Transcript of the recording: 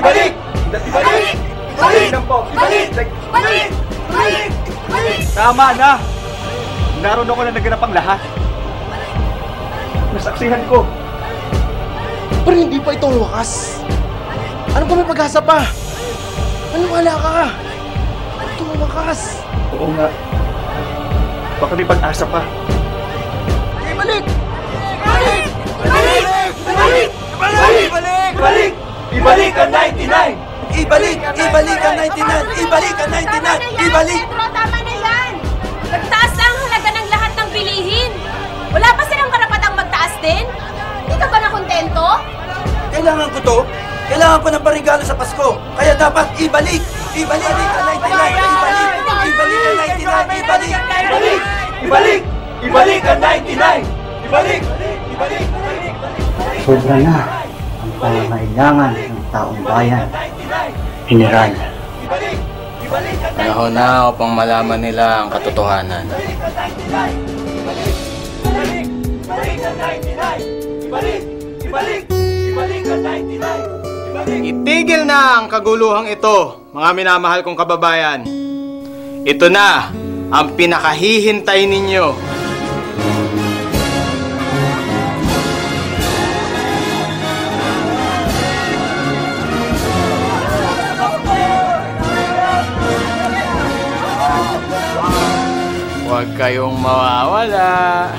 Ibalik! Ibalik! Ibalik lang po! Ibalik! Balik! Balik! Balik! Tama na! Naroon ako na naganap ang lahat. Nasaksihan ko. Pero hindi pa ito ang wakas. Ano pa may pag-asa pa? Maniwala ka! Ito ang wakas. Oo nga. Baka may pag-asa pa. Ibalik! Balik! Balik! Balik! Ibalik! Ibalik! Ibalik ang 99! Ibalik! Ibalik ang 99! Ibalik ang 99! Ibalik! Pedro, tama na yan! Nagtaas na ang halaga ng lahat ng bilihin! Wala pa silang karapatang magtaas din? Hindi ka ba nakontento? Kailangan ko to. Kailangan ko ng parigalo sa Pasko. Kaya dapat ibalik! Ibalik ang 99! Ibalik! Ibalik ang 99! Ibalik! Ibalik! Ibalik! Ibalik ang 99! Ibalik! Ibalik! Sobra na ang pangangailangan ng taong bayan. General, Panahon na upang malaman nila ang katotohanan. Ibalik! Ibalik ang 99! Ibalik! Ibalik! Ibalik ang 99! Ibalik! Itigil na ang kaguluhang ito, mga minamahal kong kababayan. Ito na ang pinakahihintay ninyo. Huwag kayong mawawala.